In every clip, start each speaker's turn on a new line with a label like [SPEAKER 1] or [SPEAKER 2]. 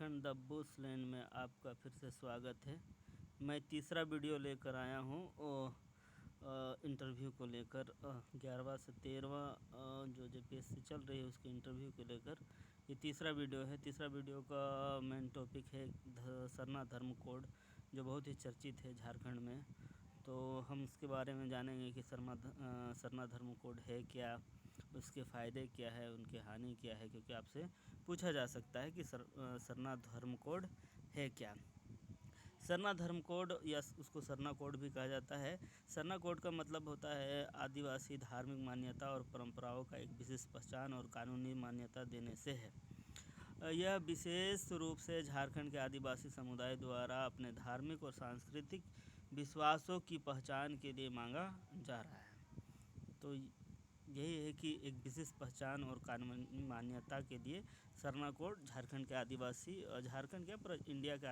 [SPEAKER 1] Jharkhand the Bush land में आपका फिर से स्वागत है। मैं तीसरा वीडियो लेकर आया हूँ इंटरव्यू को लेकर 11वां से 13वां जो जेपीएससी चल रही है उसके इंटरव्यू को लेकर ये तीसरा वीडियो है। तीसरा वीडियो का मेन टॉपिक है सरना धर्म कोड, जो बहुत ही चर्चित है झारखंड में। तो हम इसके बारे में जानेंगे कि सरना धर्म कोड है क्या, उसके फ़ायदे क्या है, उनकी हानि क्या है, क्योंकि आपसे पूछा जा सकता है कि सरना धर्म कोड है क्या। सरना धर्म कोड या उसको सरना कोड भी कहा जाता है। सरना कोड का मतलब होता है आदिवासी धार्मिक मान्यता और परंपराओं का एक विशेष पहचान और कानूनी मान्यता देने से है। यह विशेष रूप से झारखंड के आदिवासी समुदाय द्वारा अपने धार्मिक और सांस्कृतिक विश्वासों की पहचान के लिए मांगा जा रहा है। तो यही है कि एक विशेष पहचान और कानूनी मान्यता के लिए सरना कोड झारखंड के आदिवासी और झारखंड के पर इंडिया के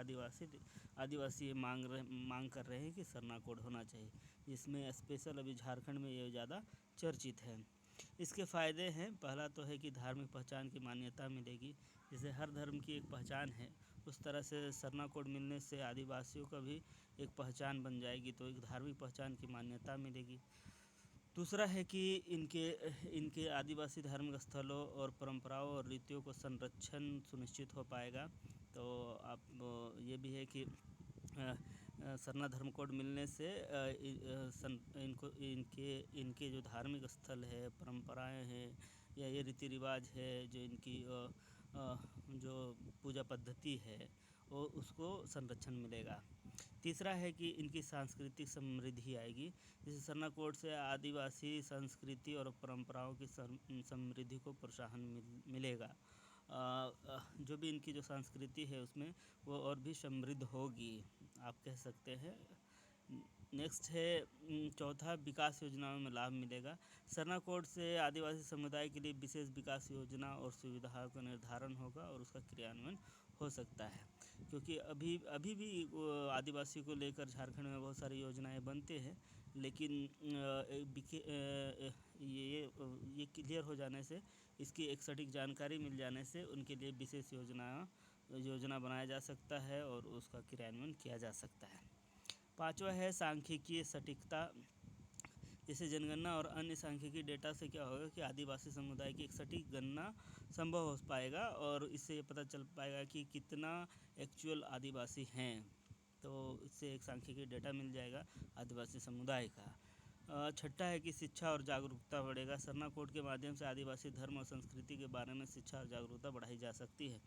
[SPEAKER 1] आदिवासी मांग कर रहे हैं कि सरना कोड होना चाहिए, जिसमें स्पेशल अभी झारखंड में ये ज़्यादा चर्चित है। इसके फ़ायदे हैं, पहला तो है कि धार्मिक पहचान की मान्यता मिलेगी। जैसे हर धर्म की एक पहचान है, उस तरह से सरना कोड मिलने से आदिवासियों का भी एक पहचान बन जाएगी, तो एक धार्मिक पहचान की मान्यता मिलेगी। दूसरा है कि इनके आदिवासी धार्मिक स्थलों और परंपराओं और रीतियों को संरक्षण सुनिश्चित हो पाएगा। तो आप ये भी है कि सरना धर्म कोड मिलने से इनके जो धार्मिक स्थल है, परंपराएं हैं या ये रीति रिवाज है, जो इनकी जो पूजा पद्धति है, वो उसको संरक्षण मिलेगा। तीसरा है कि इनकी सांस्कृतिक समृद्धि आएगी। जैसे सरना कोड से आदिवासी संस्कृति और परंपराओं की समृद्धि को प्रोत्साहन मिलेगा। जो भी इनकी जो संस्कृति है उसमें वो और भी समृद्ध होगी, आप कह सकते हैं। नेक्स्ट है चौथा, विकास योजनाओं में लाभ मिलेगा। सरना कोड से आदिवासी समुदाय के लिए विशेष विकास योजना और सुविधाओं का निर्धारण होगा और उसका क्रियान्वयन हो सकता है, क्योंकि अभी भी आदिवासी को लेकर झारखंड में बहुत सारी योजनाएं बनते हैं, लेकिन ये क्लियर हो जाने से, इसकी एक सटीक जानकारी मिल जाने से उनके लिए विशेष योजना बनाया जा सकता है और उसका क्रियान्वयन किया जा सकता है। पांचवा है सांख्यिकीय सटीकता। जैसे जनगणना और अन्य सांख्यिकी डेटा से क्या होगा कि आदिवासी समुदाय की एक सटीक गणना संभव हो पाएगा और इससे ये पता चल पाएगा कि कितना एक्चुअल आदिवासी हैं। तो इससे एक सांख्यिकी डेटा मिल जाएगा आदिवासी समुदाय का। छठा है कि शिक्षा और जागरूकता बढ़ेगा। सरना कोड के माध्यम से आदिवासी धर्म और संस्कृति के बारे में शिक्षा और जागरूकता बढ़ाई जा सकती है।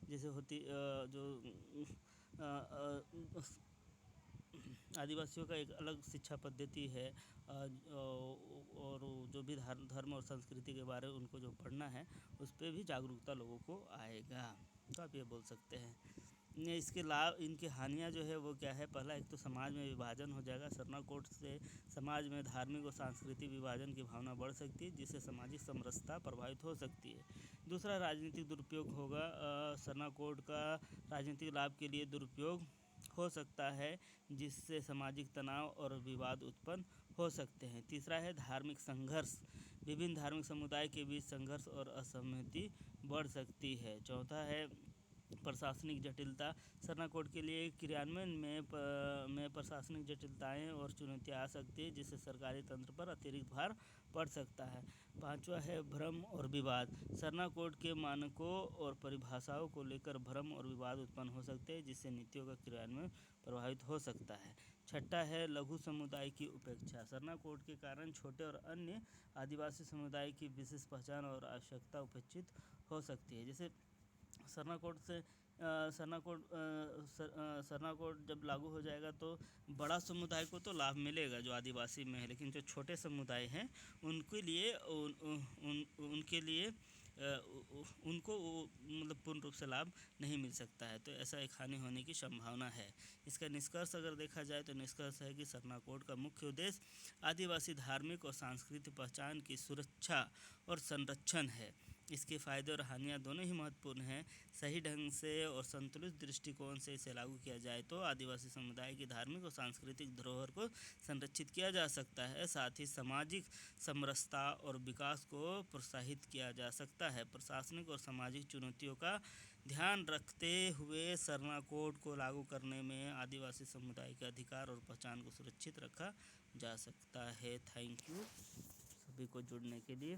[SPEAKER 1] जैसे होती जो आदिवासियों का एक अलग शिक्षा पद्धति है, और जो भी धर्म और संस्कृति के बारे में उनको जो पढ़ना है उस पर भी जागरूकता लोगों को आएगा। तो आप ये बोल सकते हैं। इसके लाभ, इनकी हानियाँ जो है वो क्या है। पहला, एक तो समाज में विभाजन हो जाएगा। सरना कोड से समाज में धार्मिक और सांस्कृतिक विभाजन की भावना बढ़ सकती है, जिससे सामाजिक समरसता प्रभावित हो सकती है। दूसरा, राजनीतिक दुरुपयोग होगा। सरना कोड का राजनीतिक लाभ के लिए दुरुपयोग हो सकता है, जिससे सामाजिक तनाव और विवाद उत्पन्न हो सकते हैं। तीसरा है धार्मिक संघर्ष। विभिन्न धार्मिक समुदाय के बीच संघर्ष और असहमति बढ़ सकती है। चौथा है प्रशासनिक जटिलता। सरना कोड के लिए क्रियान्वयन में प्रशासनिक जटिलताएं और चुनौतियां आ सकती है, जिससे सरकारी तंत्र पर अतिरिक्त भार पड़ सकता है। पांचवा है भ्रम और विवाद। सरना कोड के मानकों और परिभाषाओं को लेकर भ्रम और विवाद उत्पन्न हो सकते हैं, जिससे नीतियों का क्रियान्वयन प्रभावित हो सकता है। छठा है लघु समुदाय की उपेक्षा। सरना कोड के कारण छोटे और अन्य आदिवासी समुदाय की विशेष पहचान और आवश्यकता उपेक्षित हो सकती है। जैसे सरना कोड जब लागू हो जाएगा तो बड़ा समुदाय को तो लाभ मिलेगा जो आदिवासी में है, लेकिन जो छोटे समुदाय हैं उनके लिए उनको मतलब पूर्ण रूप से लाभ नहीं मिल सकता है। तो ऐसा एक हानि होने की संभावना है। इसका निष्कर्ष अगर देखा जाए तो निष्कर्ष है कि सरना कोड का मुख्य उद्देश्य आदिवासी धार्मिक और सांस्कृतिक पहचान की सुरक्षा और संरक्षण है। इसके फ़ायदे और हानियाँ दोनों ही महत्वपूर्ण हैं। सही ढंग से और संतुलित दृष्टिकोण से इसे लागू किया जाए तो आदिवासी समुदाय की धार्मिक और सांस्कृतिक धरोहर को संरक्षित किया जा सकता है, साथ ही सामाजिक समरसता और विकास को प्रोत्साहित किया जा सकता है। प्रशासनिक और सामाजिक चुनौतियों का ध्यान रखते हुए सरना कोड को लागू करने में आदिवासी समुदाय के अधिकार और पहचान को सुरक्षित रखा जा सकता है। थैंक यू सभी को जुड़ने के लिए।